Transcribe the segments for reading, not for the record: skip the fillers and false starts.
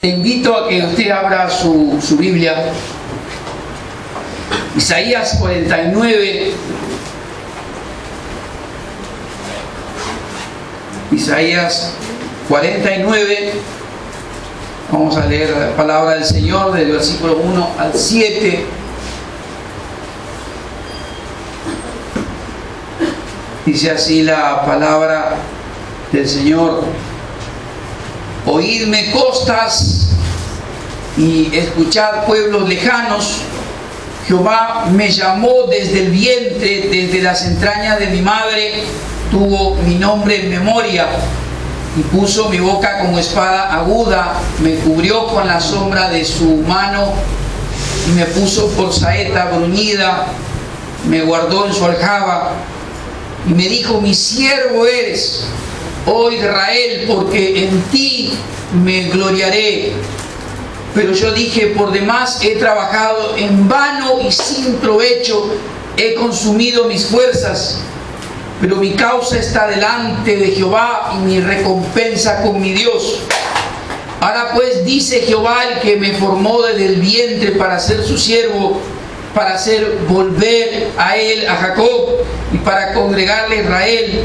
Te invito a que usted abra su Biblia, Isaías 49, Isaías 49, vamos a leer la palabra del Señor del versículo 1 al 7. Dice así la palabra del Señor: oídme costas y escuchad pueblos lejanos. Jehová me llamó desde el vientre, desde las entrañas de mi madre, tuvo mi nombre en memoria, y puso mi boca como espada aguda, me cubrió con la sombra de su mano, y me puso por saeta bruñida, me guardó en su aljaba, y me dijo: mi siervo eres, oh Israel, porque en ti me gloriaré. Pero yo dije: por demás he trabajado en vano y sin provecho, he consumido mis fuerzas. Pero mi causa está delante de Jehová y mi recompensa con mi Dios. Ahora pues, dice Jehová, el que me formó desde el vientre para ser su siervo, para hacer volver a él, a Jacob, y para congregarle a Israel,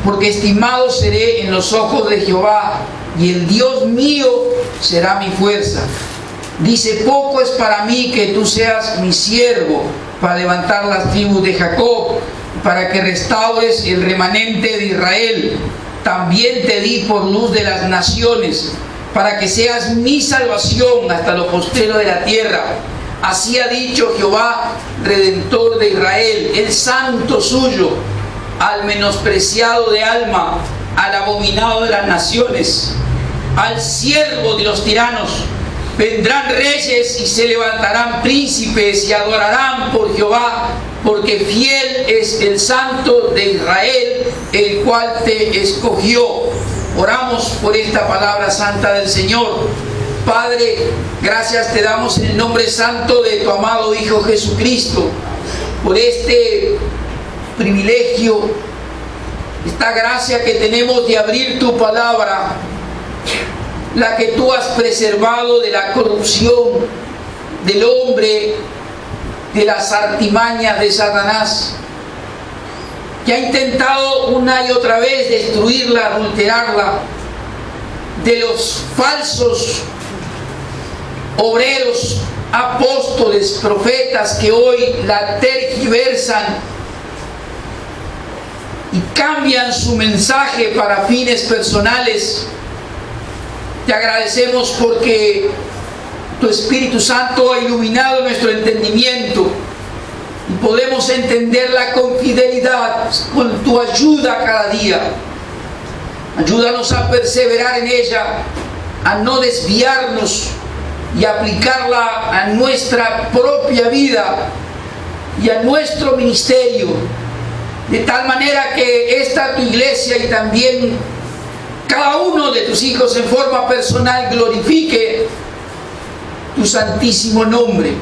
porque estimado seré en los ojos de Jehová, y el Dios mío será mi fuerza. Dice: poco es para mí que tú seas mi siervo, para levantar las tribus de Jacob, para que restaures el remanente de Israel. También te di por luz de las naciones, para que seas mi salvación hasta lo postrero de la tierra. Así ha dicho Jehová, Redentor de Israel, el santo suyo, al menospreciado de alma, al abominado de las naciones, al siervo de los tiranos. Vendrán reyes y se levantarán príncipes y adorarán por Jehová, porque fiel es el santo de Israel, el cual te escogió. Oramos por esta palabra santa del Señor. Padre, gracias te damos en el nombre santo de tu amado Hijo Jesucristo, por este privilegio, esta gracia que tenemos de abrir tu palabra, la que tú has preservado de la corrupción del hombre, de las artimañas de Satanás, que ha intentado una y otra vez destruirla, adulterarla, de los falsos obreros, apóstoles, profetas que hoy la tergiversan y cambian su mensaje para fines personales. Te agradecemos porque tu Espíritu Santo ha iluminado nuestro entendimiento y podemos entenderla con fidelidad, con tu ayuda cada día. Ayúdanos a perseverar en ella, a no desviarnos y aplicarla a nuestra propia vida y a nuestro ministerio, de tal manera que esta tu iglesia y también cada uno de tus hijos en forma personal glorifique tu santísimo nombre.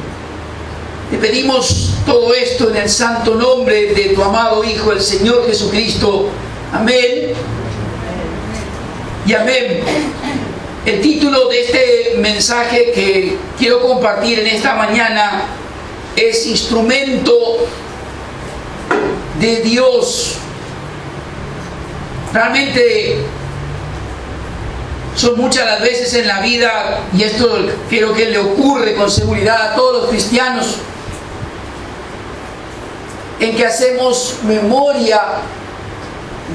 Te pedimos todo esto en el santo nombre de tu amado Hijo, el Señor Jesucristo. Amén y amén. El título de este mensaje que quiero compartir en esta mañana es Instrumento de Dios. Realmente son muchas las veces en la vida, y esto creo que le ocurre con seguridad a todos los cristianos, en que hacemos memoria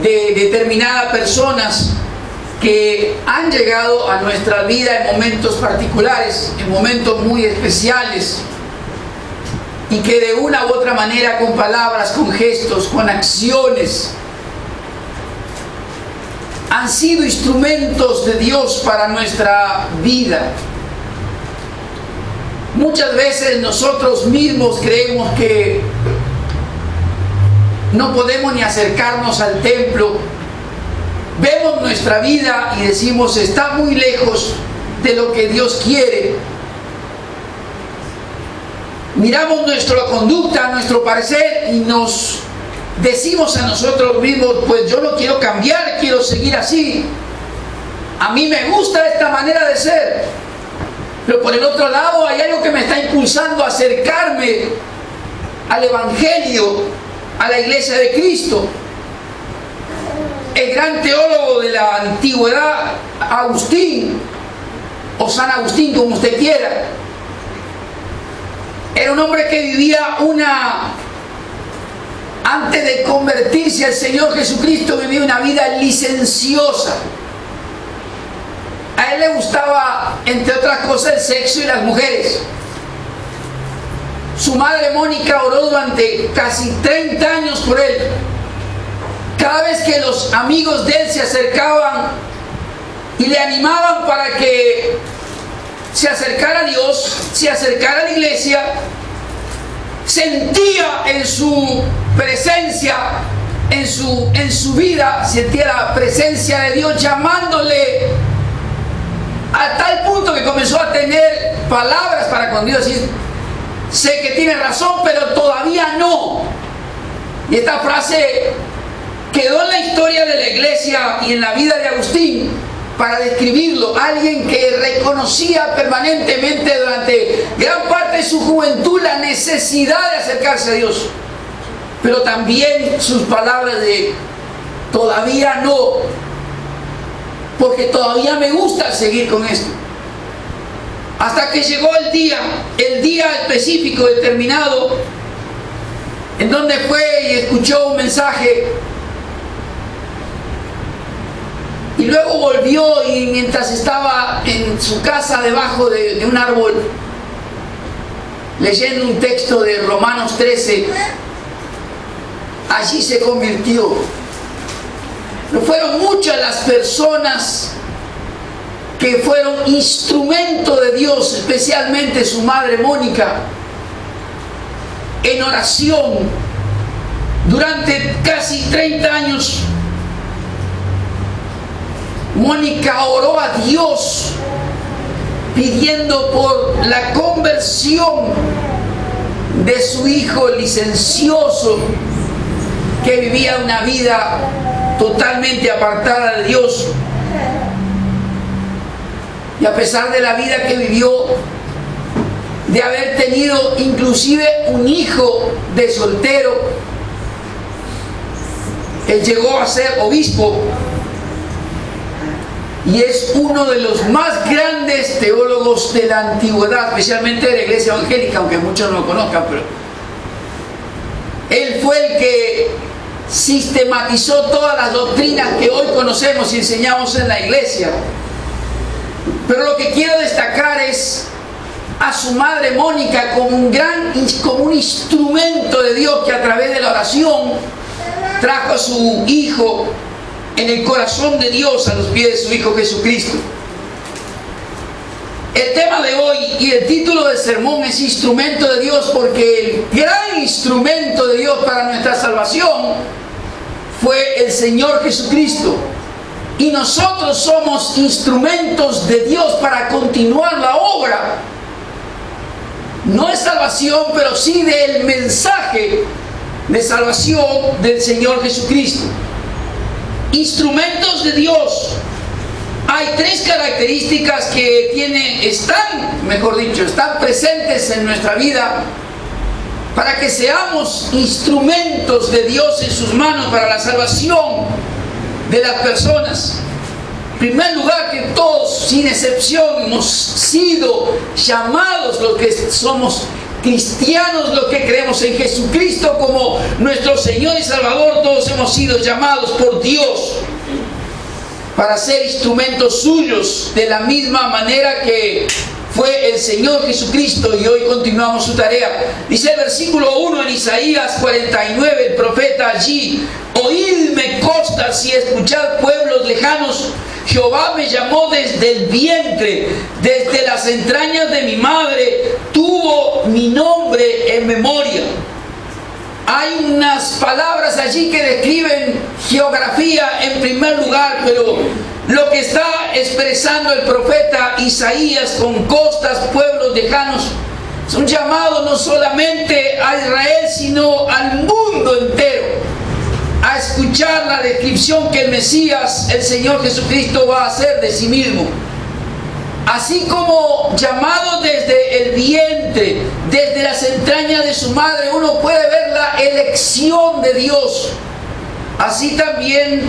de determinadas personas que han llegado a nuestra vida en momentos particulares, en momentos muy especiales, y que de una u otra manera, con palabras, con gestos, con acciones, han sido instrumentos de Dios para nuestra vida. Muchas veces nosotros mismos creemos que no podemos ni acercarnos al templo. Vemos nuestra vida y decimos: está muy lejos de lo que Dios quiere. Miramos nuestra conducta, nuestro parecer, y nos decimos a nosotros mismos: pues yo no quiero cambiar, quiero seguir así. A mí me gusta esta manera de ser. Pero por el otro lado hay algo que me está impulsando a acercarme al Evangelio, a la iglesia de Cristo. El gran teólogo de la antigüedad, Agustín, o San Agustín, como usted quiera, era un hombre que vivía antes de convertirse al Señor Jesucristo, vivía una vida licenciosa. A él le gustaba, entre otras cosas, el sexo y las mujeres. Su madre Mónica oró durante casi 30 años por él. Cada vez que los amigos de él se acercaban y le animaban para que se acercara a Dios, se acercara a la iglesia, sentía en su presencia, en su vida, sentía la presencia de Dios llamándole, a tal punto que comenzó a tener palabras para con Dios, decir: sé que tiene razón, pero todavía no. Y esta frase quedó en la historia de la iglesia y en la vida de Agustín para describirlo. Alguien que reconocía permanentemente durante gran parte de su juventud la necesidad de acercarse a Dios, pero también sus palabras de todavía no, porque todavía me gusta seguir con esto. Hasta que llegó el día específico, determinado, en donde fue y escuchó un mensaje, y luego volvió, y mientras estaba en su casa debajo de un árbol, leyendo un texto de Romanos 13, allí se convirtió. No fueron muchas las personas que fueron instrumento de Dios, especialmente su madre Mónica, en oración durante casi 30 años. Mónica oró a Dios pidiendo por la conversión de su hijo licencioso, que vivía una vida totalmente apartada de Dios. Y a pesar de la vida que vivió, de haber tenido inclusive un hijo de soltero, él llegó a ser obispo y es uno de los más grandes teólogos de la antigüedad, especialmente de la iglesia evangélica, aunque muchos no lo conozcan, pero él fue el que sistematizó todas las doctrinas que hoy conocemos y enseñamos en la iglesia. Pero lo que quiero destacar es a su madre Mónica como un instrumento de Dios, que a través de la oración trajo a su hijo en el corazón de Dios, a los pies de su Hijo Jesucristo. El tema de hoy y el título del sermón es Instrumento de Dios, porque el gran instrumento de Dios para nuestra salvación fue el Señor Jesucristo. Y nosotros somos instrumentos de Dios para continuar la obra, no de salvación, pero sí del mensaje de salvación del Señor Jesucristo. Instrumentos de Dios. Hay tres características que están presentes en nuestra vida para que seamos instrumentos de Dios en sus manos para la salvación de las personas. En primer lugar, que todos, sin excepción, hemos sido llamados, los que somos cristianos, los que creemos en Jesucristo como nuestro Señor y Salvador, todos hemos sido llamados por Dios para ser instrumentos suyos, de la misma manera que fue el Señor Jesucristo, y hoy continuamos su tarea. Dice el versículo 1 en Isaías 49, el profeta allí: oídme costas y escuchad pueblos lejanos, Jehová me llamó desde el vientre, desde las entrañas de mi madre, tuvo mi nombre en memoria. Hay unas palabras allí que describen geografía en primer lugar, pero lo que está expresando el profeta Isaías con costas, pueblos lejanos, es un llamado no solamente a Israel, sino al mundo entero, a escuchar la descripción que el Mesías, el Señor Jesucristo, va a hacer de sí mismo. Así como llamado desde el vientre, desde las entrañas de su madre, uno puede ver la elección de Dios. Así también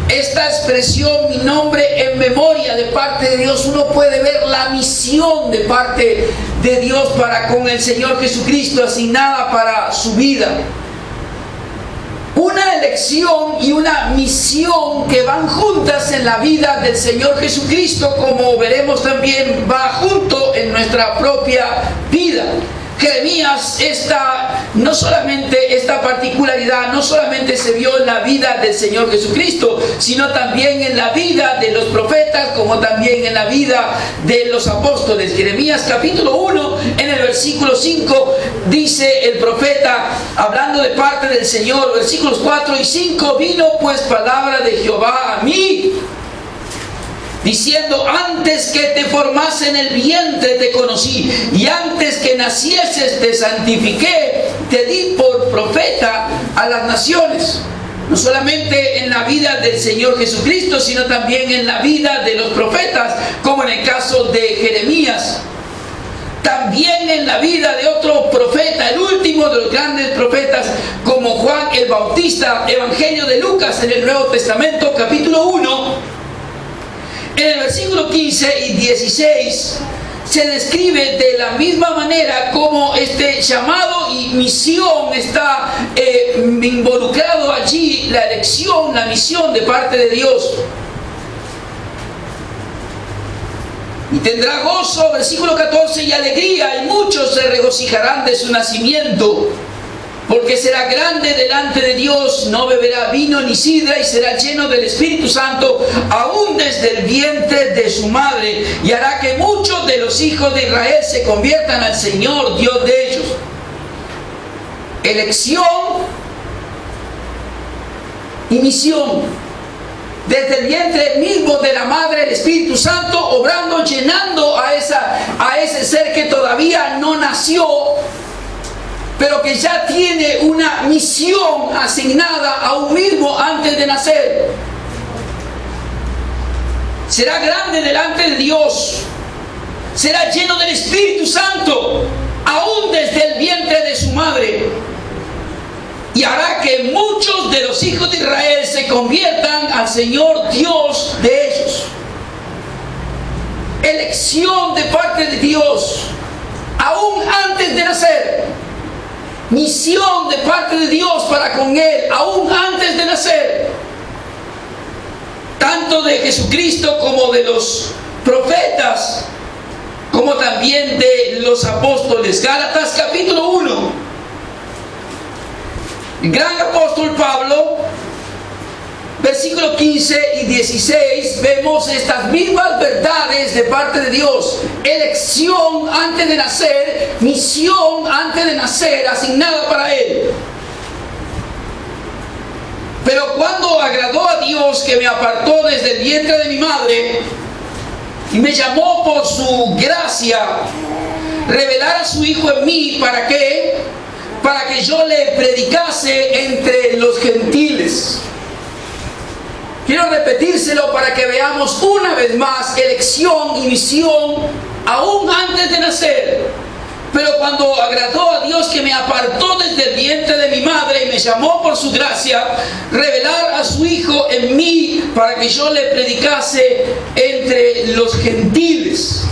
esta expresión, mi nombre en memoria de parte de Dios, uno puede ver la misión de parte de Dios para con el Señor Jesucristo asignada para su vida. Una elección y una misión que van juntas en la vida del Señor Jesucristo, como veremos también va junto en nuestra propia vida. Jeremías, no solamente esta particularidad, no solamente se vio en la vida del Señor Jesucristo, sino también en la vida de los profetas, como también en la vida de los apóstoles. Jeremías capítulo 1, en el versículo 5, dice el profeta, hablando de parte del Señor, versículos 4 y 5, vino pues palabra de Jehová a mí, diciendo, antes que te formase en el vientre te conocí, y antes que nacieses te santifiqué, te di por profeta a las naciones. No solamente en la vida del Señor Jesucristo, sino también en la vida de los profetas, como en el caso de Jeremías. También en la vida de otro profeta, el último de los grandes profetas, como Juan el Bautista, Evangelio de Lucas en el Nuevo Testamento, capítulo 1, en el versículo 15 y 16 se describe de la misma manera como este llamado y misión está involucrado allí, la elección, la misión de parte de Dios. Y tendrá gozo, versículo 14, y alegría, y muchos se regocijarán de su nacimiento, porque será grande delante de Dios, no beberá vino ni sidra, y será lleno del Espíritu Santo, aún desde el vientre de su madre, y hará que muchos de los hijos de Israel se conviertan al Señor, Dios de ellos. Elección y misión. Desde el vientre mismo de la madre, el Espíritu Santo obrando, llenando a ese ser que todavía no nació, pero que ya tiene una misión asignada aún mismo antes de nacer. Será grande delante de Dios, será lleno del Espíritu Santo, aún desde el vientre de su madre, y hará que muchos de los hijos de Israel se conviertan al Señor Dios de ellos. Elección de parte de Dios, aún antes de nacer. Misión de parte de Dios para con él, aún antes de nacer. Tanto de Jesucristo como de los profetas, como también de los apóstoles. Gálatas capítulo 1. El gran apóstol Pablo, versículos 15 y 16, vemos estas mismas verdades de parte de Dios. Elección antes de nacer, misión antes de nacer, asignada para él. Pero cuando agradó a Dios, que me apartó desde el vientre de mi madre y me llamó por su gracia, revelar a su Hijo en mí, ¿para qué? Para que yo le predicase entre los gentiles. Quiero repetírselo para que veamos una vez más elección y misión aún antes de nacer. Pero cuando agradó a Dios, que me apartó desde el vientre de mi madre y me llamó por su gracia, revelar a su Hijo en mí para que yo le predicase entre los gentiles.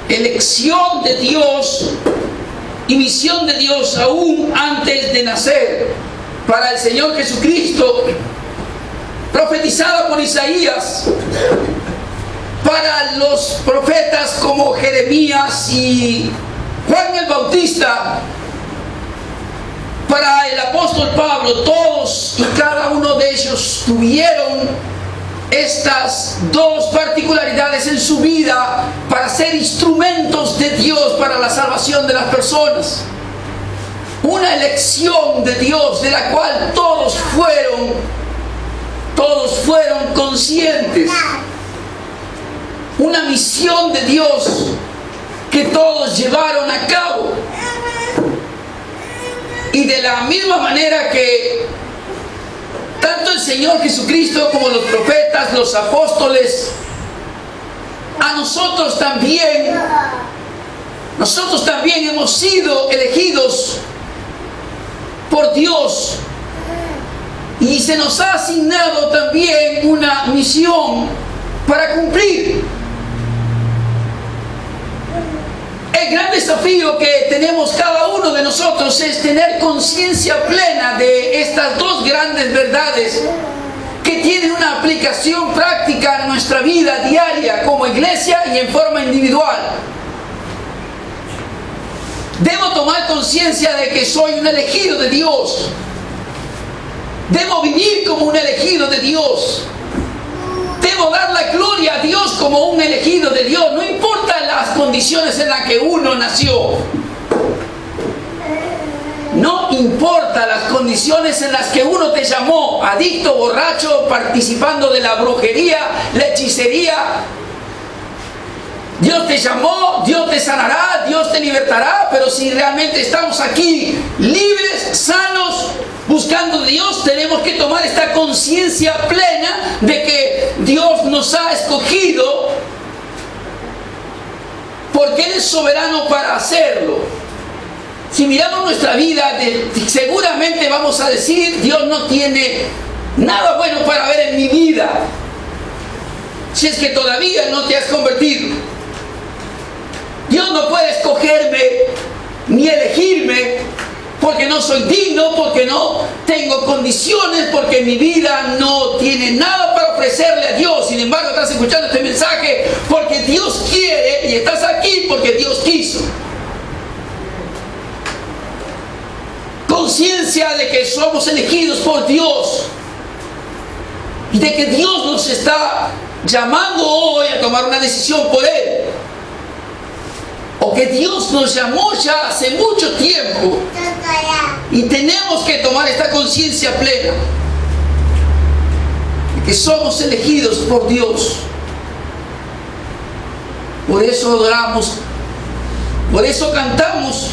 Elección de Dios y misión de Dios aún antes de nacer para el Señor Jesucristo, profetizada por Isaías, para los profetas como Jeremías y Juan el Bautista, para el apóstol Pablo. Todos y cada uno de ellos tuvieron estas dos particularidades en su vida para ser instrumentos de Dios para la salvación de las personas. Una elección de Dios de la cual todos fueron conscientes. Una misión de Dios que todos llevaron a cabo. Y de la misma manera que tanto el Señor Jesucristo como los profetas, los apóstoles, a nosotros también hemos sido elegidos por Dios y se nos ha asignado también una misión para cumplir. El gran desafío que tenemos cada uno de nosotros es tener conciencia plena de estas dos grandes verdades que tienen una aplicación práctica en nuestra vida diaria como iglesia y en forma individual. Debo tomar conciencia de que soy un elegido de Dios. Debo vivir como un elegido de Dios. Debo dar la gloria a Dios como un elegido de Dios. No importa las condiciones en las que uno nació. No importa las condiciones en las que uno te llamó, adicto, borracho, participando de la brujería, la hechicería. Dios te llamó, Dios te sanará, Dios te libertará, pero si realmente estamos aquí libres, sanos, buscando a Dios, tenemos que tomar esta conciencia plena de que Dios nos ha escogido porque Él es soberano para hacerlo. Si miramos nuestra vida, seguramente vamos a decir, Dios no tiene nada bueno para ver en mi vida, si es que todavía no te has convertido. Dios no puede escogerme ni elegirme porque no soy digno, porque no tengo condiciones, porque mi vida no tiene nada para ofrecerle a Dios. Sin embargo, estás escuchando este mensaje porque Dios quiere y estás aquí porque Dios quiso. Conciencia de que somos elegidos por Dios y de que Dios nos está llamando hoy a tomar una decisión por Él. O que Dios nos llamó ya hace mucho tiempo y tenemos que tomar esta conciencia plena de que somos elegidos por Dios. Por eso adoramos, por eso cantamos,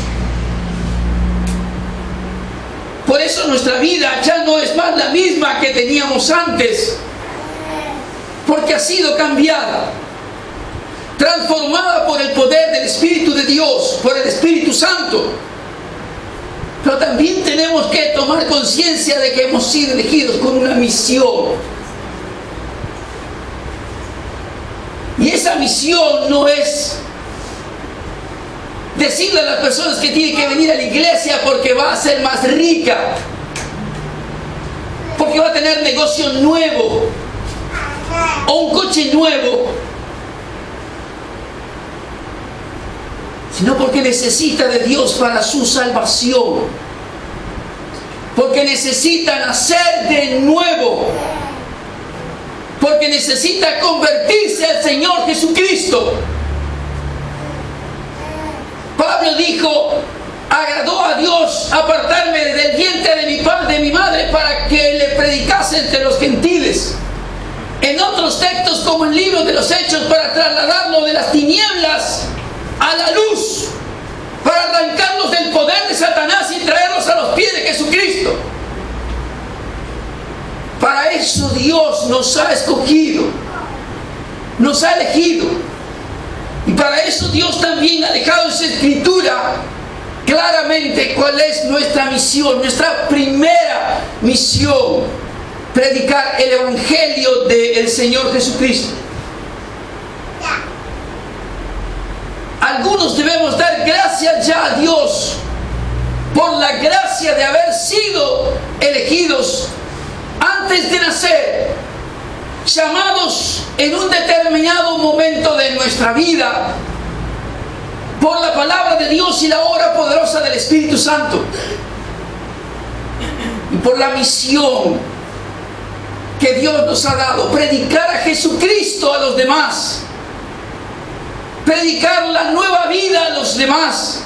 por eso nuestra vida ya no es más la misma que teníamos antes, porque ha sido cambiada, transformada por el poder del Espíritu de Dios, por el Espíritu Santo. Pero también tenemos que tomar conciencia de que hemos sido elegidos con una misión. Y esa misión no es decirle a las personas que tienen que venir a la iglesia porque va a ser más rica, porque va a tener negocio nuevo o un coche nuevo, sino porque necesita de Dios para su salvación, porque necesita nacer de nuevo, porque necesita convertirse al Señor Jesucristo. Pablo dijo, agradó a Dios apartarme del vientre de mi padre, de mi madre, para que le predicase entre los gentiles. En otros textos, como el libro de los Hechos, para trasladarlo de las tinieblas a la luz, para arrancarlos del poder de Satanás y traerlos a los pies de Jesucristo. Para eso Dios nos ha escogido, nos ha elegido. Y para eso Dios también ha dejado en su escritura claramente cuál es nuestra misión, nuestra primera misión: predicar el Evangelio del Señor Jesucristo. Algunos debemos dar gracias ya a Dios por la gracia de haber sido elegidos antes de nacer, llamados en un determinado momento de nuestra vida por la palabra de Dios y la obra poderosa del Espíritu Santo, y por la misión que Dios nos ha dado: predicar a Jesucristo a los demás, predicar la nueva vida a los demás,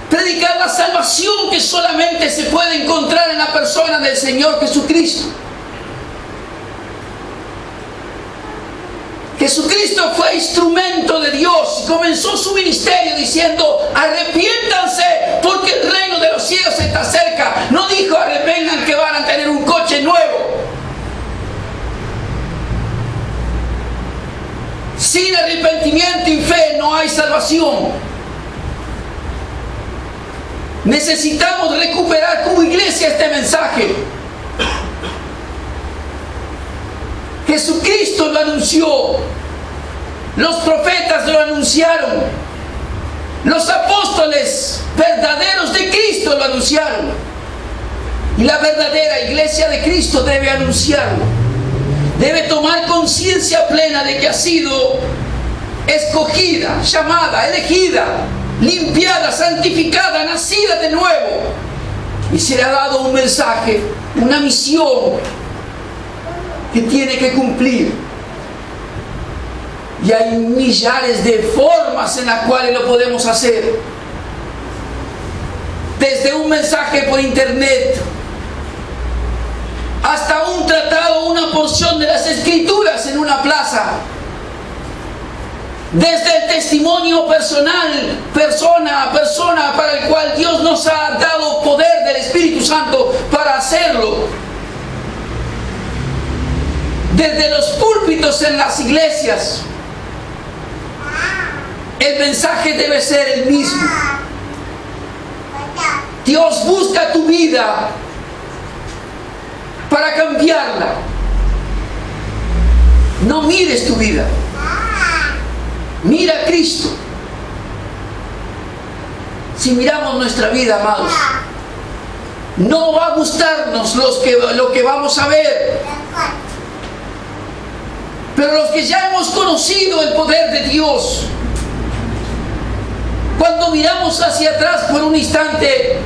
predicar la salvación que solamente se puede encontrar en la persona del Señor Jesucristo. Jesucristo fue instrumento de Dios y comenzó su ministerio diciendo: arrepiéntanse porque el reino de los cielos está cerca. No dijo: arrepentan que van a tener un coche nuevo. Sin sin arrepentimiento y fe no hay salvación. Necesitamos recuperar como iglesia este mensaje. Jesucristo lo anunció, los profetas lo anunciaron, los apóstoles verdaderos de Cristo lo anunciaron, y la verdadera iglesia de Cristo debe anunciarlo, debe tomar conciencia plena de que ha sido escogida, llamada, elegida, limpiada, santificada, nacida de nuevo, y se le ha dado un mensaje, una misión que tiene que cumplir. Y hay millares de formas en las cuales lo podemos hacer. Desde un mensaje por internet hasta un tratado, una porción de las Escrituras en una plaza. Desde el testimonio personal, persona a persona, para el cual Dios nos ha dado poder del Espíritu Santo para hacerlo. Desde los púlpitos en las iglesias, el mensaje debe ser el mismo. Dios busca tu vida para cambiarla. No mires tu vida, mira a Cristo. Si miramos nuestra vida, amados, no va a gustarnos lo que vamos a ver. Pero los que ya hemos conocido el poder de Dios, cuando miramos hacia atrás por un instante,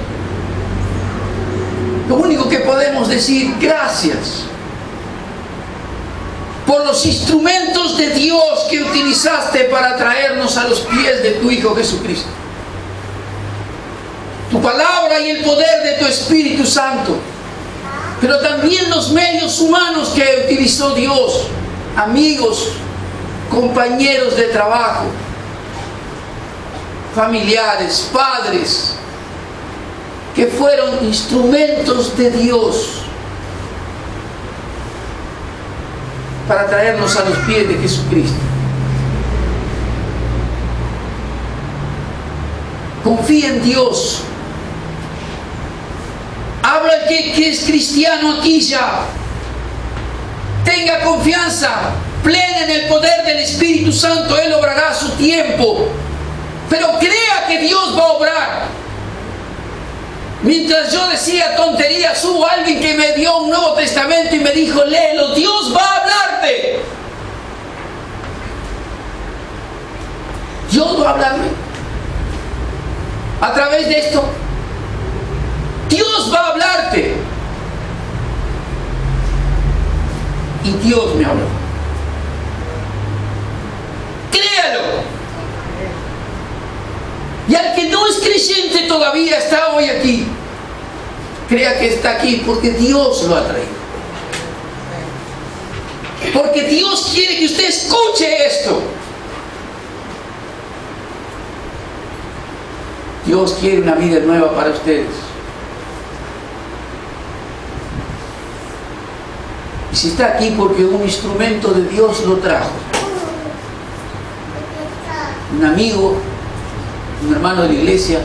lo único que podemos decir, gracias por los instrumentos de Dios que utilizaste para traernos a los pies de tu Hijo Jesucristo. Tu palabra y el poder de tu Espíritu Santo, pero también los medios humanos que utilizó Dios. Amigos, compañeros de trabajo, familiares, padres, que fueron instrumentos de Dios para traernos a los pies de Jesucristo. Confía en Dios. Habla el que es cristiano aquí ya. Tenga confianza plena en el poder del Espíritu Santo. Él obrará a su tiempo. Pero crea que Dios va a obrar. Mientras yo decía tonterías, hubo alguien que me dio un Nuevo Testamento y me dijo, léelo, Dios va a hablarte. Dios va a hablarme. A través de esto, Dios va a hablarte. Y Dios me habló. Créalo. Y al que no es creyente todavía está hoy aquí, crea que está aquí porque Dios lo ha traído. Porque Dios quiere que usted escuche esto. Dios quiere una vida nueva para ustedes. Y si está aquí porque un instrumento de Dios lo trajo, un amigo, un hermano de la iglesia,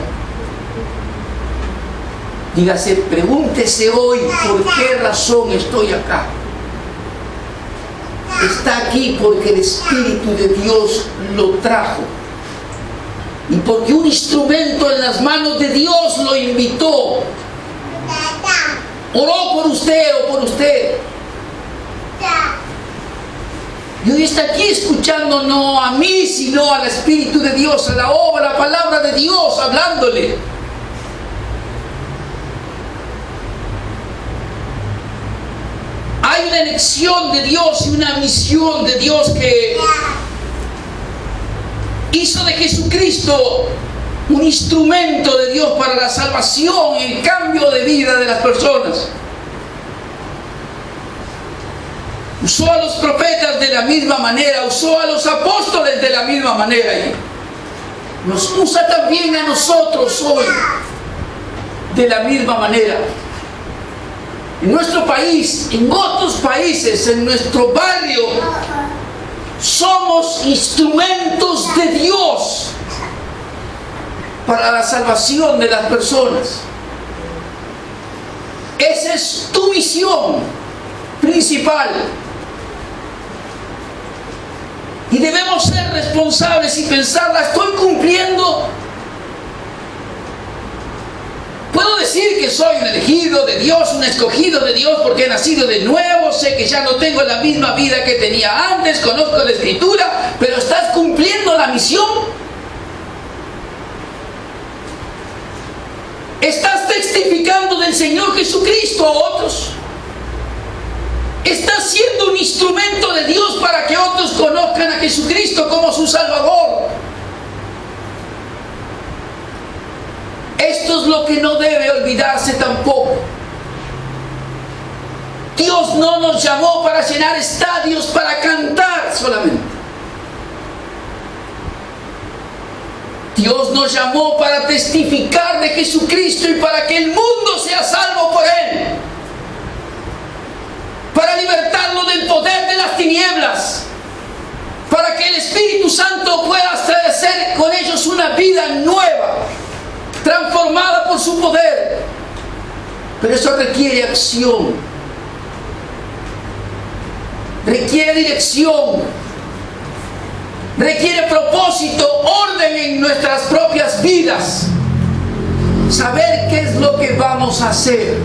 dígase, pregúntese hoy por qué razón estoy acá. Está aquí porque el Espíritu de Dios lo trajo y porque un instrumento en las manos de Dios lo invitó. Oró por usted o por usted. Y hoy está aquí escuchando no a mí, sino al Espíritu de Dios, a la obra, a la palabra de Dios, hablándole. Hay una elección de Dios y una misión de Dios que hizo de Jesucristo un instrumento de Dios para la salvación y el cambio de vida de las personas. Usó a los profetas de la misma manera, usó a los apóstoles de la misma manera y nos usa también a nosotros hoy de la misma manera. En nuestro país, en otros países, en nuestro barrio, somos instrumentos de Dios para la salvación de las personas. Esa es tu misión principal. Y debemos ser responsables y pensar, ¿la estoy cumpliendo? Puedo decir que soy un elegido de Dios, un escogido de Dios porque he nacido de nuevo, sé que ya no tengo la misma vida que tenía antes, conozco la Escritura, pero ¿estás cumpliendo la misión? ¿Estás testificando del Señor Jesucristo a otros? ¿Estás siendo un instrumento de Dios para que otros conozcan a Jesucristo como su Salvador? Esto es lo que no debe olvidarse tampoco. Dios no nos llamó para llenar estadios, para cantar solamente. Dios nos llamó para testificar de Jesucristo y para que el mundo sea salvo por Él. Para libertarlo del poder de las tinieblas. Para que el Espíritu Santo pueda hacer con ellos una vida nueva, transformada por su poder. Pero eso requiere acción. Requiere dirección. Requiere propósito, orden en nuestras propias vidas. Saber qué es lo que vamos a hacer.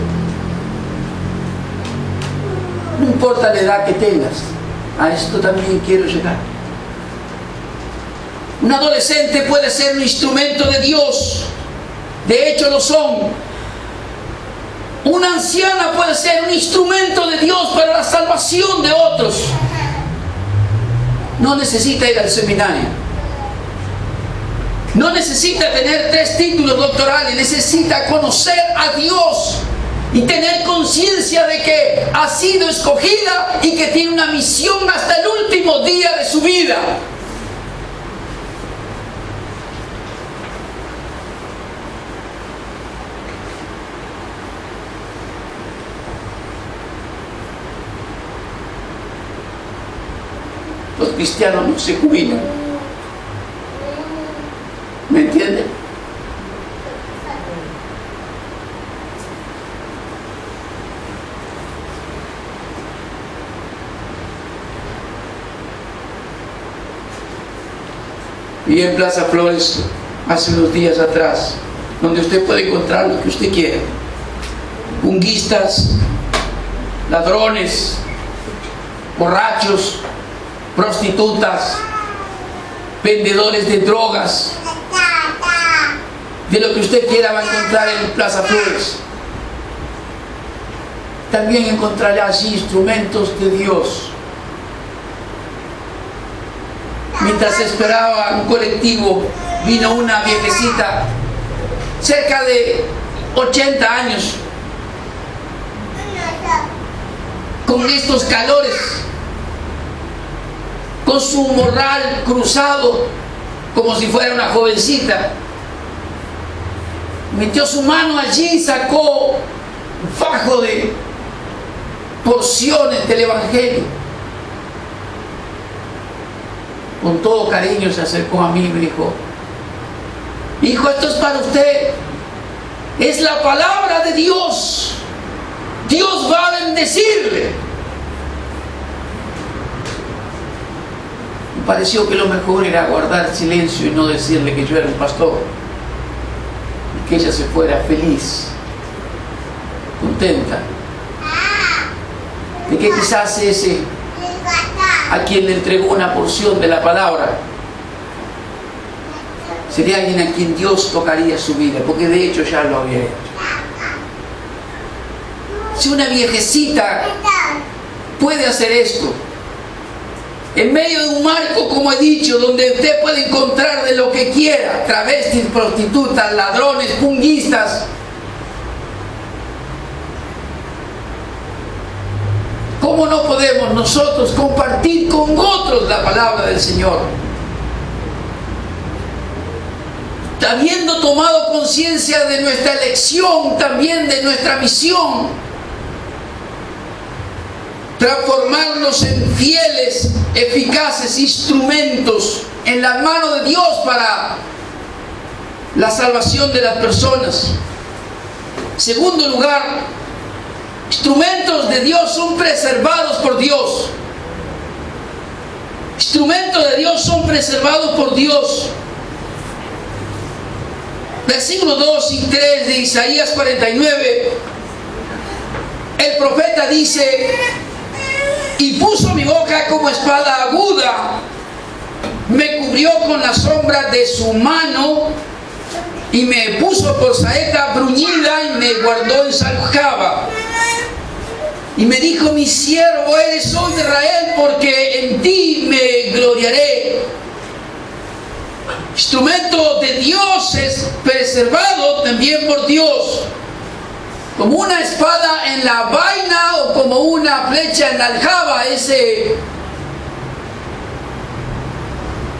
No importa la edad que tengas. A esto también quiero llegar. Un adolescente puede ser un instrumento de Dios. De hecho lo son. Una anciana puede ser un instrumento de Dios para la salvación de otros. No necesita ir al seminario. No necesita tener 3 títulos doctorales. Necesita conocer a Dios y tener conciencia de que ha sido escogida y que tiene una misión hasta el último día de su vida. Los cristianos no se jubilan. ¿Me entienden? Y en Plaza Flores, hace unos días atrás, donde usted puede encontrar lo que usted quiera. Punguistas, ladrones, borrachos, prostitutas, vendedores de drogas, de lo que usted quiera va a encontrar en Plaza Flores. También encontrará allí instrumentos de Dios. Mientras esperaba un colectivo, vino una viejecita, cerca de 80 años, con estos calores, con su morral cruzado, como si fuera una jovencita. Metió su mano allí y sacó un fajo de porciones del Evangelio. Con todo cariño se acercó a mí y me dijo: hijo, esto es para usted. Es la palabra de Dios. Dios va a bendecirle. Me pareció que lo mejor era guardar silencio y no decirle que yo era un pastor. Y que ella se fuera feliz, contenta, de que quizás ese a quien le entregó una porción de la palabra sería alguien a quien Dios tocaría su vida, porque de hecho ya lo había hecho. Si una viejecita puede hacer esto, en medio de un marco, como he dicho, donde usted puede encontrar de lo que quiera, travestis, prostitutas, ladrones, punguistas, ¿cómo no podemos nosotros compartir con otros la palabra del Señor? Habiendo tomado conciencia de nuestra elección, también de nuestra misión, transformarnos en fieles, eficaces instrumentos en las manos de Dios para la salvación de las personas. Segundo lugar, instrumentos de Dios son preservados por Dios. Instrumentos de Dios son preservados por Dios. Versículos 2 y 3 de Isaías 49, el profeta dice: y puso mi boca como espada aguda, me cubrió con la sombra de su mano, y me puso por saeta bruñida, y me guardó en Salcaba. Y me dijo: mi siervo eres, oh Israel, porque en ti me gloriaré. Instrumento de Dios es preservado también por Dios, como una espada en la vaina o como una flecha en la aljaba, ese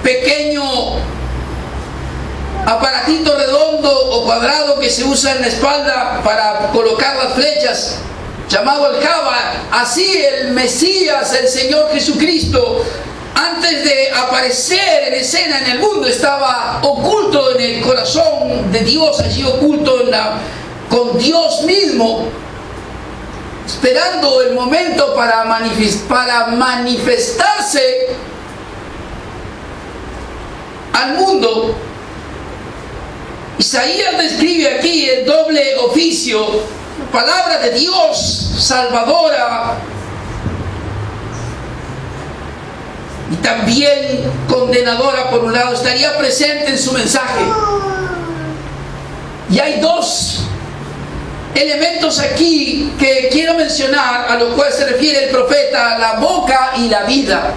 pequeño aparatito redondo o cuadrado que se usa en la espalda para colocar las flechas, llamado aljaba. Así el Mesías, el Señor Jesucristo, antes de aparecer en escena en el mundo, estaba oculto en el corazón de Dios, allí oculto con Dios mismo, esperando el momento para manifestarse al mundo. Isaías describe aquí el doble oficio: palabra de Dios salvadora y también condenadora. Por un lado, estaría presente en su mensaje. Y hay dos elementos aquí que quiero mencionar, a lo cual se refiere el profeta: la boca y la vida.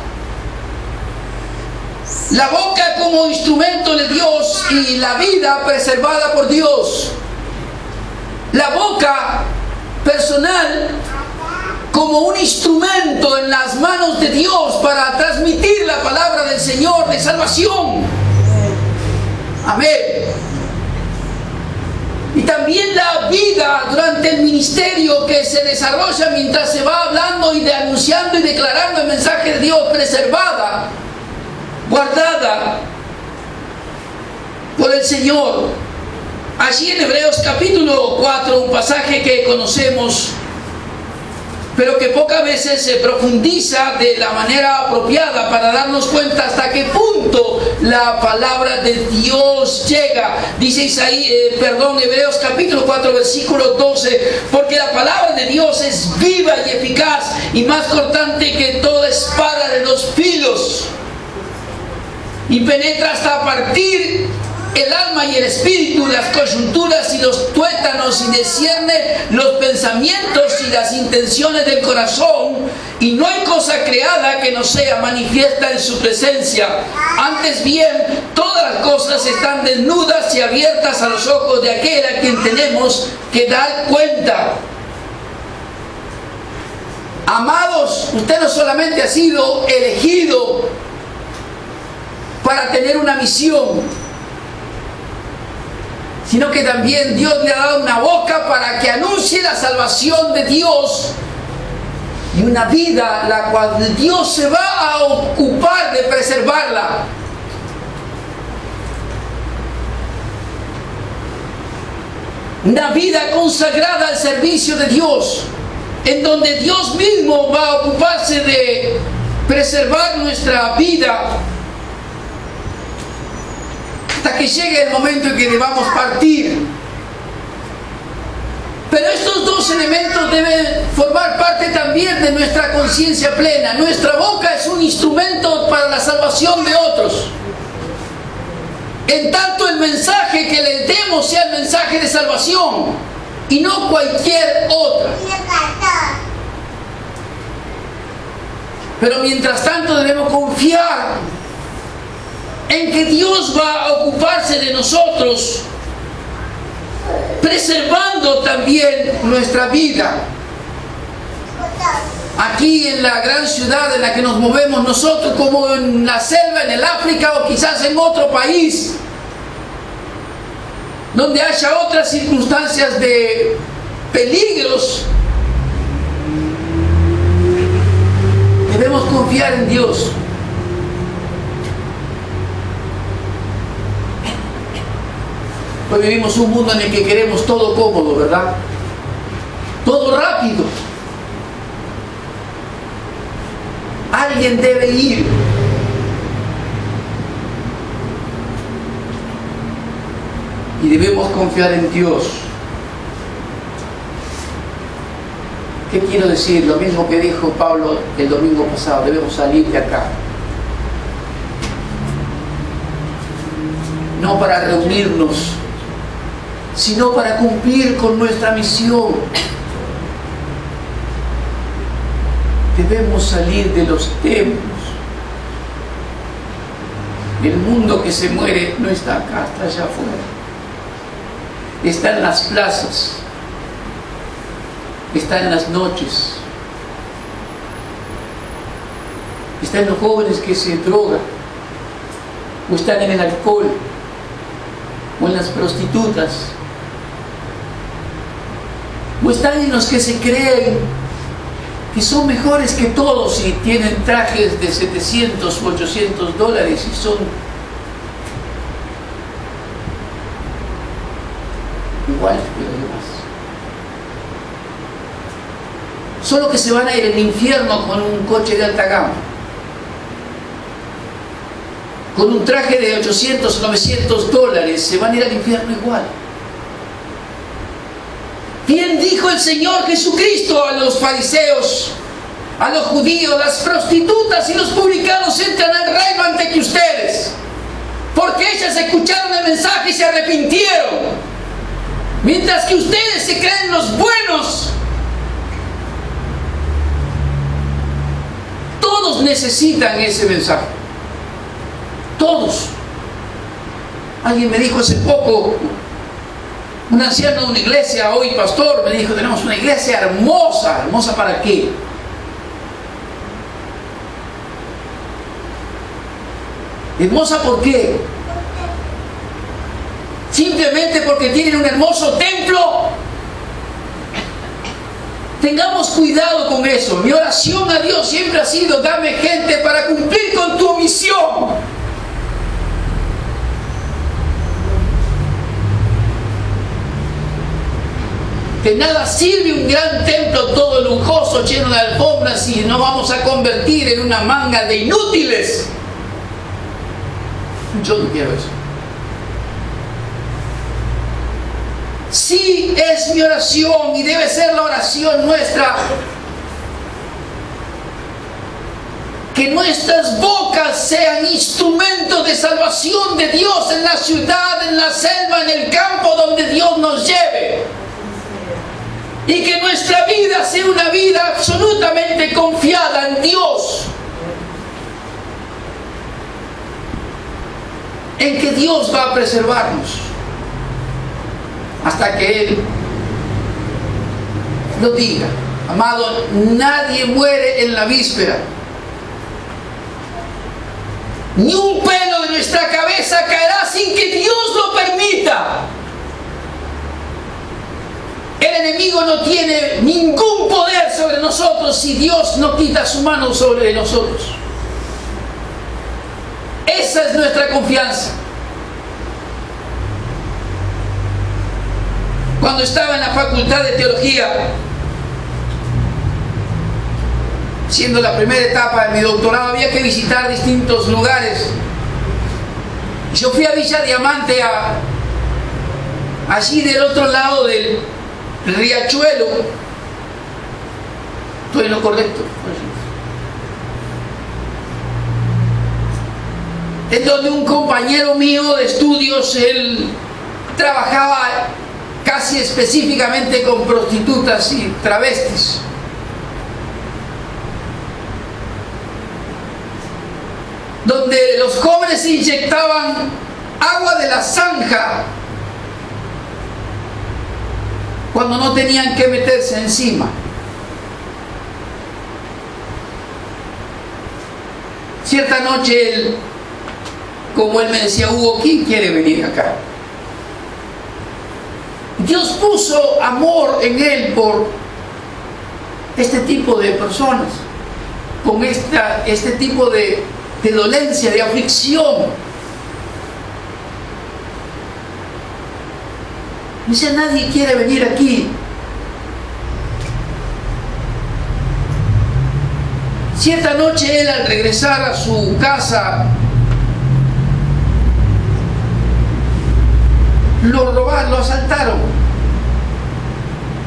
La boca como instrumento de Dios y la vida preservada por Dios. La boca personal como un instrumento en las manos de Dios para transmitir la palabra del Señor de salvación. Amén. Y también la vida durante el ministerio que se desarrolla mientras se va hablando y anunciando y declarando el mensaje de Dios, preservada, guardada por el Señor. Allí en Hebreos capítulo 4, un pasaje que conocemos, pero que pocas veces se profundiza de la manera apropiada para darnos cuenta hasta qué punto la palabra de Dios llega. Dice Hebreos capítulo 4, versículo 12: porque la palabra de Dios es viva y eficaz y más cortante que toda espada de dos filos, y penetra hasta partir el alma y el espíritu, las coyunturas y los tuétanos, y discierne los pensamientos y las intenciones del corazón, y no hay cosa creada que no sea manifiesta en su presencia. Antes bien, todas las cosas están desnudas y abiertas a los ojos de aquel a quien tenemos que dar cuenta. Amados, usted no solamente ha sido elegido para tener una misión, sino que también Dios le ha dado una boca para que anuncie la salvación de Dios, y una vida la cual Dios se va a ocupar de preservarla. Una vida consagrada al servicio de Dios, en donde Dios mismo va a ocuparse de preservar nuestra vida hasta que llegue el momento en que debamos partir. Pero estos dos elementos deben formar parte también de nuestra conciencia plena. Nuestra boca es un instrumento para la salvación de otros, en tanto el mensaje que les demos sea el mensaje de salvación y no cualquier otro. Pero mientras tanto debemos confiar en que Dios va a ocuparse de nosotros, preservando también nuestra vida. Aquí en la gran ciudad en la que nos movemos nosotros, como en la selva, en el África o quizás en otro país, donde haya otras circunstancias de peligros, confiar en Dios. Hoy vivimos un mundo en el que queremos todo cómodo, ¿verdad? Todo rápido. Alguien debe ir. Y debemos confiar en Dios. ¿Qué quiero decir? Lo mismo que dijo Pablo el domingo pasado. Debemos salir de acá. No para reunirnos, sino para cumplir con nuestra misión. Debemos salir de los templos. El mundo que se muere no está acá, está allá afuera. Está en las plazas. Está en las noches. Está en los jóvenes que se drogan. O están en el alcohol. O en las prostitutas. O están en los que se creen que son mejores que todos y tienen trajes de 700 u 800 dólares y son iguales que los demás. Solo que se van a ir al infierno con un coche de alta gama, con un traje de 800 o 900 dólares, se van a ir al infierno igual. Bien dijo el Señor Jesucristo a los fariseos, a los judíos: las prostitutas y los publicanos entran al reino antes que ustedes, porque ellas escucharon el mensaje y se arrepintieron, mientras que ustedes se creen los buenos. Todos necesitan ese mensaje. Todos. Alguien me dijo hace poco, un anciano de una iglesia, hoy pastor, me dijo: tenemos una iglesia hermosa. ¿Hermosa para qué? ¿Hermosa por qué? ¿Simplemente porque tienen un hermoso templo? Tengamos cuidado con eso. Mi oración a Dios siempre ha sido: dame gente para cumplir con tu misión. De nada sirve un gran templo todo lujoso, lleno de alfombras, si no vamos a convertir en una manga de inútiles. Yo no quiero eso. Sí, es mi oración y debe ser la oración nuestra, que nuestras bocas sean instrumentos de salvación de Dios en la ciudad, en la selva, en el campo donde Dios nos lleve. Y que nuestra vida sea una vida absolutamente confiada en Dios. En que Dios va a preservarnos hasta que Él lo diga. Amado, nadie muere en la víspera. Ni un pelo de nuestra cabeza caerá sin que Dios lo permita. El enemigo no tiene ningún poder sobre nosotros si Dios no quita su mano sobre nosotros. Esa es nuestra confianza. Cuando estaba en la facultad de teología, siendo la primera etapa de mi doctorado, había que visitar distintos lugares. Yo fui a Villa Diamante, allí del otro lado del riachuelo. Estoy en lo correcto. Es donde un compañero mío de estudios, él trabajaba casi específicamente con prostitutas y travestis. Donde los jóvenes inyectaban agua de la zanja cuando no tenían que meterse encima. Cierta noche él, como él me decía: Hugo, ¿quién quiere venir acá? Dios puso amor en él por este tipo de personas. con este tipo de dolencia, de aflicción. Dice, nadie quiere venir aquí. Cierta noche él, al regresar a su casa, lo robaron, lo asaltaron,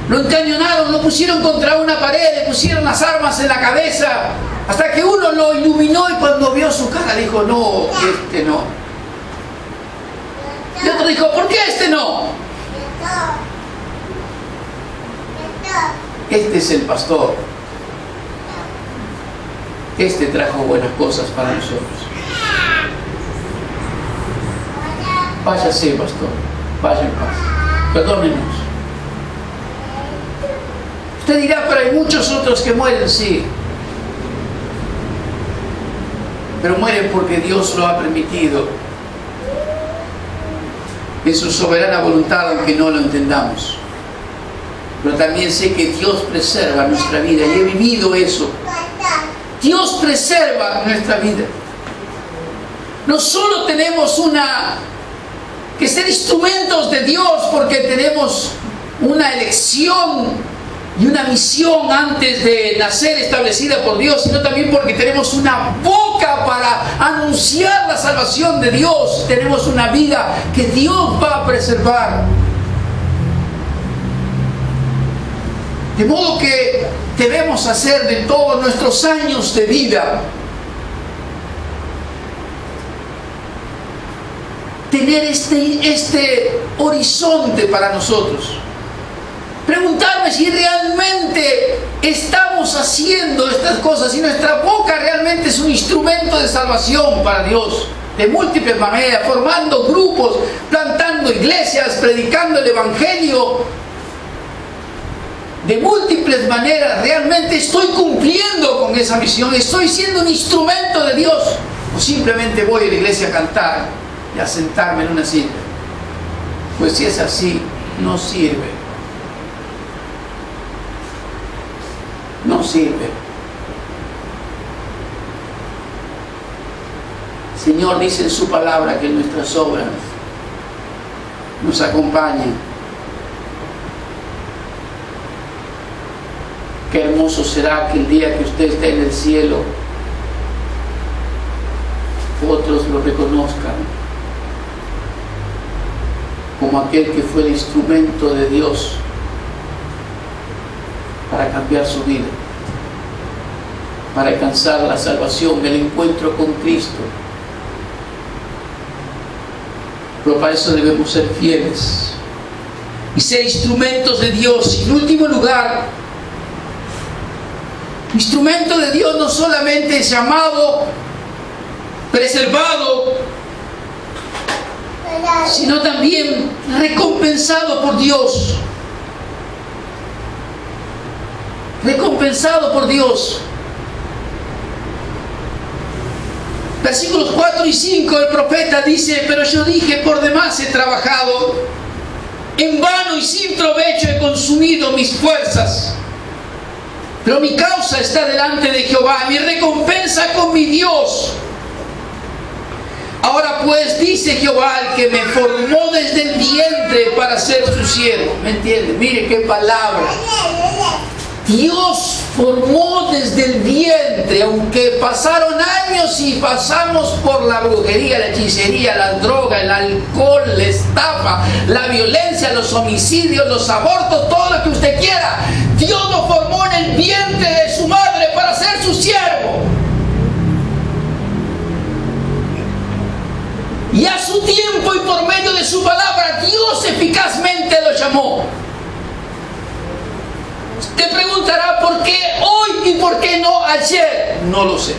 lo encañonaron, lo pusieron contra una pared, le pusieron las armas en la cabeza, hasta que uno lo iluminó y cuando vio su cara dijo, no, este no. Y otro dijo, ¿por qué este no? Este es el pastor. Este trajo buenas cosas para nosotros. Váyase, pastor. Vaya en paz. Perdónenos. Usted dirá, pero hay muchos otros que mueren, sí. Pero mueren porque Dios lo ha permitido. En su soberana voluntad, aunque no lo entendamos. Pero también sé que Dios preserva nuestra vida. Y he vivido eso. Dios preserva nuestra vida. No solo tenemos que ser instrumentos de Dios porque tenemos una elección y una misión antes de nacer establecida por Dios, sino también porque tenemos una boca para anunciar la salvación de Dios. Tenemos una vida que Dios va a preservar. De modo que debemos hacer de todos nuestros años de vida tener este horizonte para nosotros. Preguntarme si realmente estamos haciendo estas cosas, si nuestra boca realmente es un instrumento de salvación para Dios, de múltiples maneras, formando grupos, plantando iglesias, predicando el evangelio. De múltiples maneras, realmente estoy cumpliendo con esa misión, estoy siendo un instrumento de Dios, o simplemente voy a la iglesia a cantar y a sentarme en una silla. Pues si es así, no sirve. No sirve. El Señor dice en su palabra que nuestras obras nos acompañen. Qué hermoso será que el día que usted esté en el cielo, otros lo reconozcan como aquel que fue el instrumento de Dios para cambiar su vida, para alcanzar la salvación, el encuentro con Cristo. Pero para eso debemos ser fieles y ser instrumentos de Dios. Y en último lugar, instrumento de Dios no solamente es llamado, preservado, sino también recompensado por Dios. Recompensado por Dios. Versículos 4 y 5, el profeta dice, pero yo dije, por demás he trabajado, en vano y sin provecho he consumido mis fuerzas. Pero mi causa está delante de Jehová, mi recompensa con mi Dios. Ahora pues, dice Jehová, el que me formó desde el vientre para ser su siervo. ¿Me entiende? Mire qué palabra. Dios formó desde el vientre, aunque pasaron años y pasamos por la brujería, la hechicería, la droga, el alcohol, la estafa, la violencia, los homicidios, los abortos, todo lo que usted quiera. Dios nos formó en el vientre de su madre para ser su siervo. Y a su tiempo y por medio de su palabra, Dios eficazmente lo llamó. Te preguntará por qué hoy y por qué no ayer. No lo sé.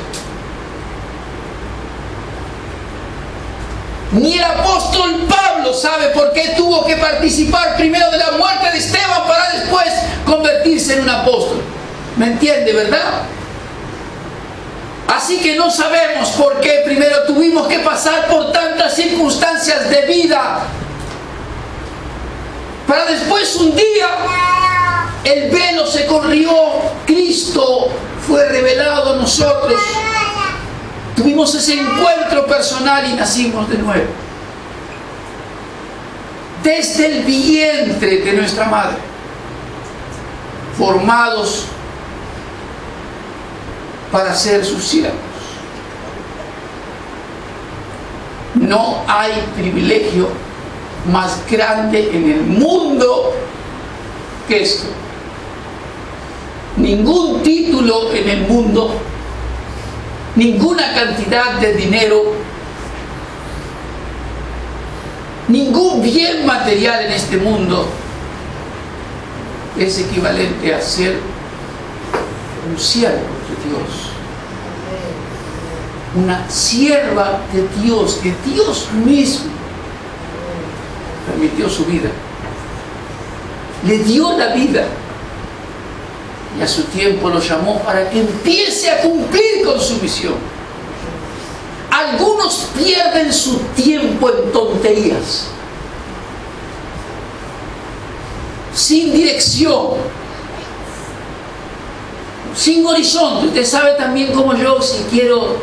Ni el apóstol Pablo sabe por qué tuvo que participar primero de la muerte de Esteban para después convertirse en un apóstol. ¿Me entiende, verdad? Así que no sabemos por qué primero tuvimos que pasar por tantas circunstancias de vida para después un día el velo se corrió, Cristo fue revelado a nosotros. Tuvimos ese encuentro personal y nacimos de nuevo. Desde el vientre de nuestra madre, formados para ser sus siervos. No hay privilegio más grande en el mundo que esto. Ningún título en el mundo, ninguna cantidad de dinero, ningún bien material en este mundo es equivalente a ser un siervo de Dios, una sierva de Dios, que Dios mismo permitió su vida, le dio la vida y a su tiempo lo llamó para que empiece a cumplir con su misión. Algunos pierden su tiempo en tonterías, sin dirección, sin horizonte. Usted sabe también como yo, si quiero,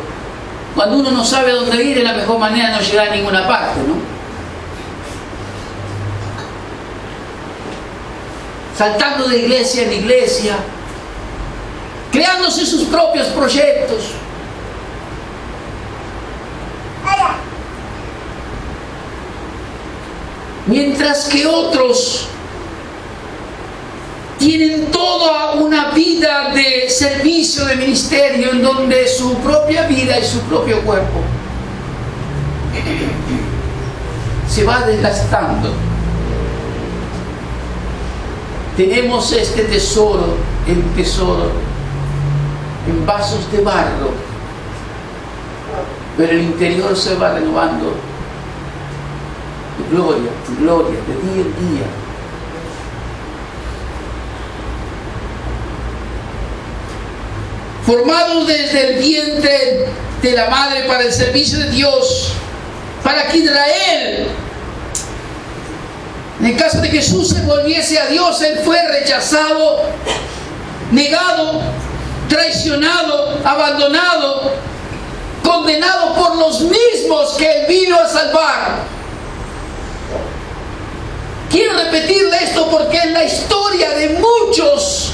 cuando uno no sabe a dónde ir, es la mejor manera de no llegar a ninguna parte, ¿no? Saltando de iglesia en iglesia, creándose sus propios proyectos. Mientras que otros tienen toda una vida de servicio, de ministerio, en donde su propia vida y su propio cuerpo se va desgastando. Tenemos este tesoro, el tesoro en vasos de barro, pero el interior se va renovando de gloria en gloria, de día en día. Formados desde el vientre de la madre para el servicio de Dios, para que Israel, en el caso de que Jesús se volviese a Dios, Él fue rechazado, negado, traicionado, abandonado, condenado por los mismos que Él vino a salvar. Quiero repetirle esto porque es la historia de muchos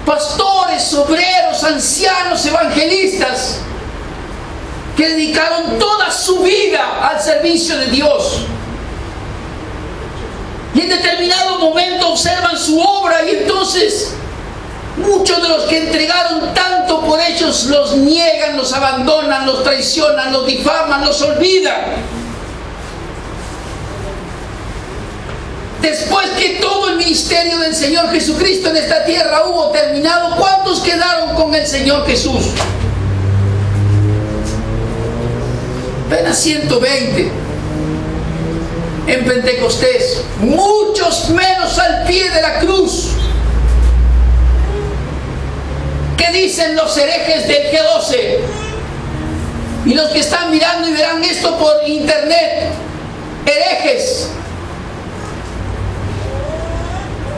pastores, obreros, ancianos, evangelistas que dedicaron toda su vida al servicio de Dios. Y en determinado momento observan su obra y entonces muchos de los que entregaron tanto por ellos los niegan, los abandonan, los traicionan, los difaman, los olvidan. Después que todo el ministerio del Señor Jesucristo en esta tierra hubo terminado, ¿cuántos quedaron con el Señor Jesús? Apenas 120 en Pentecostés, muchos menos al pie de la cruz. ¿Qué dicen los herejes del G12? Y los que están mirando y verán esto por internet, herejes.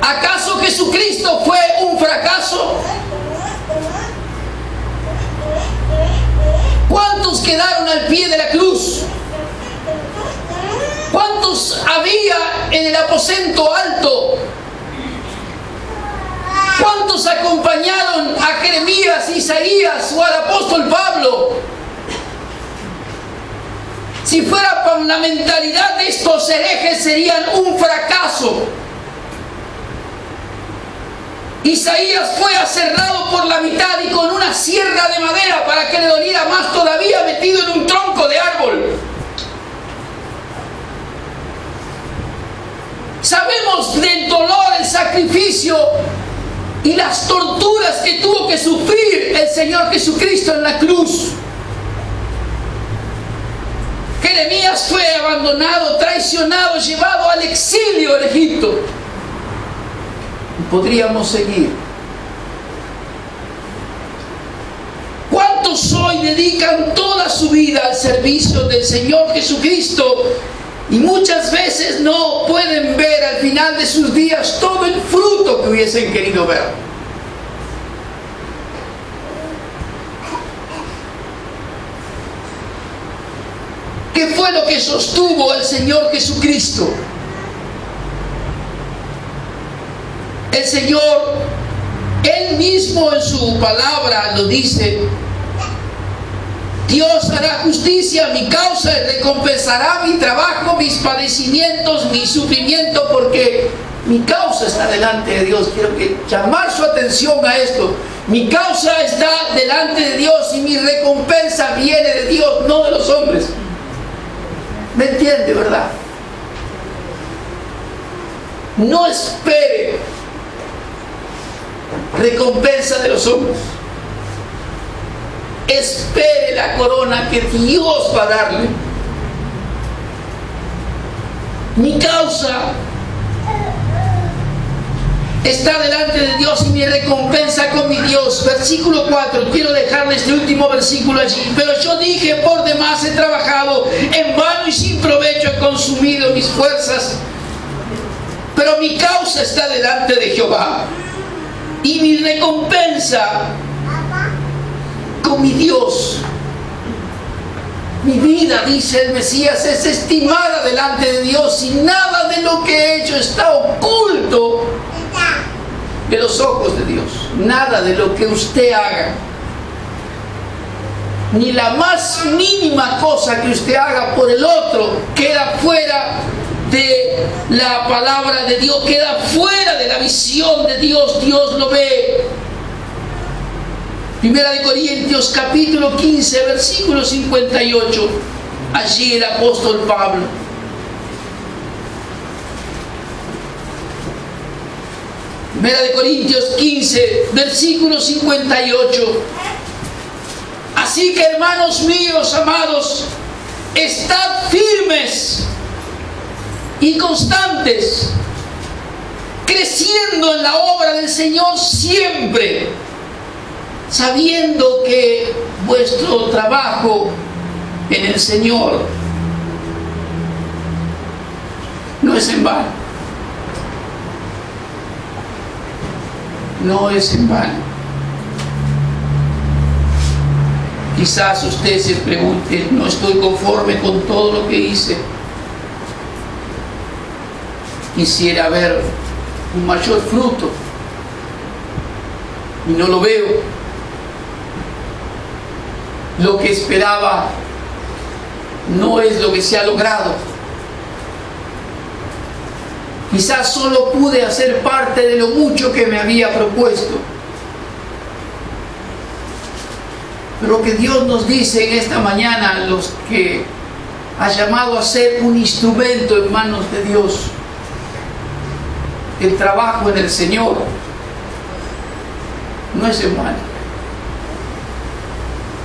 ¿Acaso Jesucristo fue un fracaso? ¿Cuántos quedaron al pie de la cruz? ¿Cuántos había en el aposento alto? ¿Cuántos acompañaron a Jeremías, Isaías o al apóstol Pablo? Si fuera con la mentalidad de estos herejes, serían un fracaso. Isaías fue aserrado por la mitad y con una sierra de madera para que le doliera más todavía, metido en un tronco de árbol. Sabemos del dolor, el sacrificio y las torturas que tuvo que sufrir el Señor Jesucristo en la cruz. Jeremías fue abandonado, traicionado, llevado al exilio en Egipto. Podríamos seguir. ¿Cuántos hoy dedican toda su vida al servicio del Señor Jesucristo y muchas veces no pueden ver al final de sus días todo el fruto que hubiesen querido ver? ¿Qué fue lo que sostuvo el Señor Jesucristo? El Señor, Él mismo en su palabra lo dice: Dios hará justicia a mi causa y recompensará mi trabajo, mis padecimientos, mi sufrimiento, porque mi causa está delante de Dios. Quiero llamar su atención a esto. Mi causa está delante de Dios y mi recompensa viene de Dios, no de los hombres. ¿Me entiende, verdad? No espere recompensa de los hombres. Espere la corona que Dios va a darle. Mi causa está delante de Dios y mi recompensa con mi Dios. Versículo 4, quiero dejarle este último versículo allí. Pero yo dije: por demás he trabajado, en vano y sin provecho he consumido mis fuerzas. Pero mi causa está delante de Jehová y mi recompensa con mi Dios. Mi vida, dice el Mesías, es estimada delante de Dios y nada de lo que he hecho está oculto de los ojos de Dios. Nada de lo que usted haga, ni la más mínima cosa que usted haga por el otro, queda fuera de la palabra de Dios, queda fuera de la visión de Dios. Dios lo ve. Primera de Corintios capítulo 15 versículo 58. Allí el apóstol Pablo. Primera de Corintios 15 versículo 58. Así que, hermanos míos amados, estad firmes y constantes, creciendo en la obra del Señor siempre, sabiendo que vuestro trabajo en el Señor no es en vano. No es en vano. Quizás usted se pregunte: no estoy conforme con todo lo que hice. Quisiera ver un mayor fruto y no lo veo. Lo que esperaba no es lo que se ha logrado. Quizás solo pude hacer parte de lo mucho que me había propuesto. Pero que Dios nos dice en esta mañana, a los que ha llamado a ser un instrumento en manos de Dios, el trabajo en el Señor no es en vano.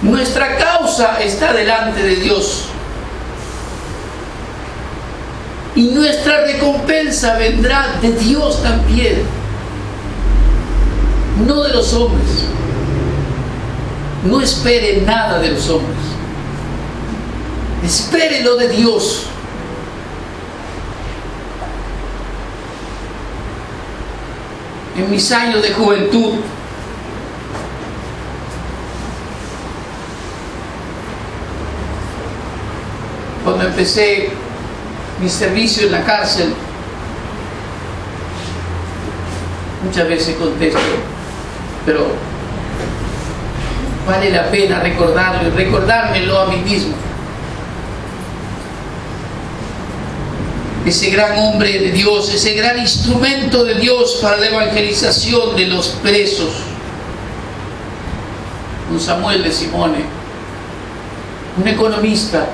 Nuestra causa está delante de Dios y nuestra recompensa vendrá de Dios también, no de los hombres. No espere nada de los hombres, espere lo de Dios. En mis años de juventud, cuando empecé mi servicio en la cárcel, muchas veces contesto, pero vale la pena recordarlo y recordármelo a mí mismo. Ese gran hombre de Dios, ese gran instrumento de Dios para la evangelización de los presos, don Samuel de Simone, un economista,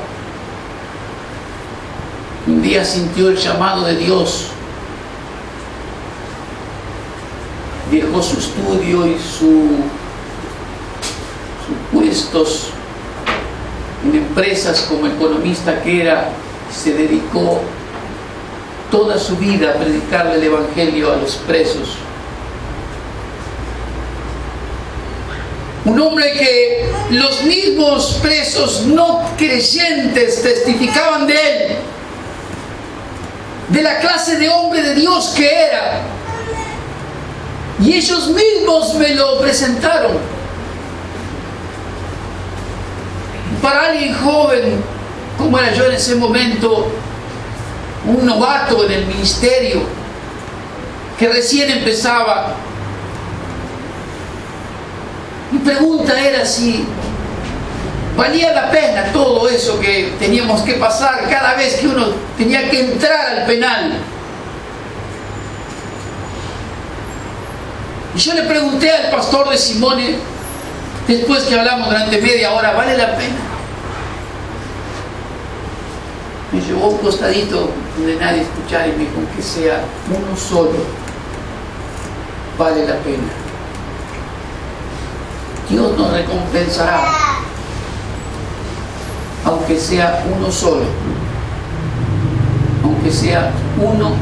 un día sintió el llamado de Dios, dejó su estudio y sus puestos en empresas como economista que era, se dedicó toda su vida a predicarle el evangelio a los presos. Un hombre que los mismos presos no creyentes testificaban de él, de la clase de hombre de Dios que era, y ellos mismos me lo presentaron. Para alguien joven como era yo en ese momento, un novato en el ministerio, que recién empezaba. Mi pregunta era si valía la pena todo eso que teníamos que pasar cada vez que uno tenía que entrar al penal. Y yo le pregunté al pastor de Simone, después que hablamos durante media hora, ¿vale la pena? Me llevó a un costadito donde nadie escuchara y me dijo, aunque sea uno solo, vale la pena. Dios nos recompensará, aunque sea uno solo, aunque sea uno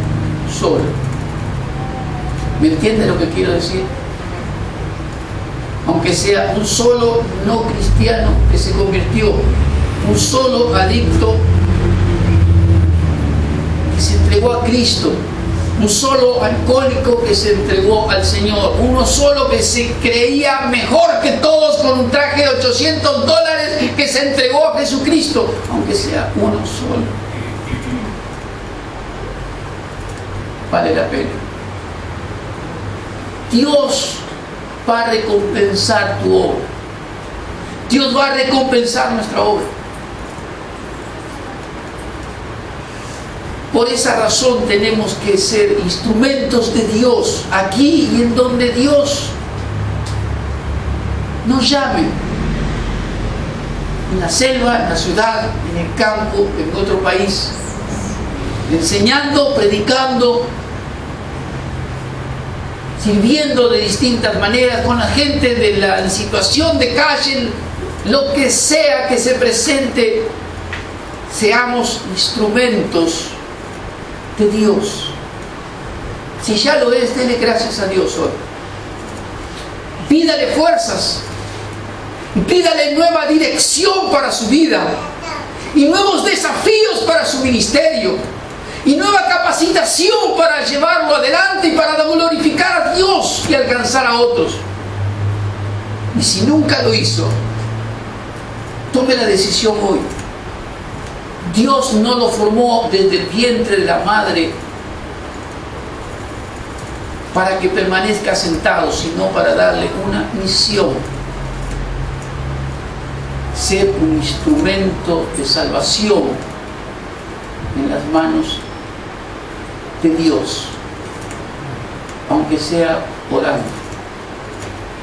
solo. ¿Me entiende lo que quiero decir? Aunque sea un solo no cristiano que se convirtió, un solo adicto que se entregó a Cristo, un solo alcohólico que se entregó al Señor, uno solo que se creía mejor que todos con un traje de $800 que se entregó a Jesucristo, aunque sea uno solo. Vale la pena. Dios va a recompensar tu obra. Dios va a recompensar nuestra obra. Por esa razón tenemos que ser instrumentos de Dios aquí y en donde Dios nos llame. En la selva, en la ciudad, en el campo, en otro país. Enseñando, predicando, sirviendo de distintas maneras con la gente de la situación de calle, lo que sea que se presente, seamos instrumentos de Dios. Si ya lo es, dele gracias a Dios hoy. Pídale fuerzas, pídale nueva dirección para su vida y nuevos desafíos para su ministerio y nueva capacitación para llevarlo adelante y para glorificar a Dios y alcanzar a otros. Y si nunca lo hizo, tome la decisión hoy. Dios no lo formó desde el vientre de la madre para que permanezca sentado, sino para darle una misión. Ser un instrumento de salvación en las manos de Dios, aunque sea orando.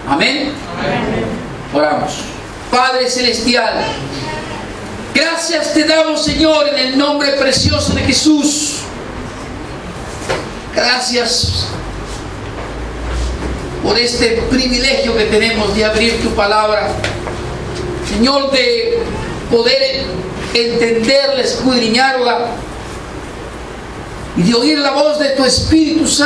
Amén. Amén. Oramos. Padre celestial, gracias te damos, Señor, en el nombre precioso de Jesús. Gracias por este privilegio que tenemos de abrir tu palabra, Señor, de poder entenderla, escudriñarla y de oír la voz de tu Espíritu Santo.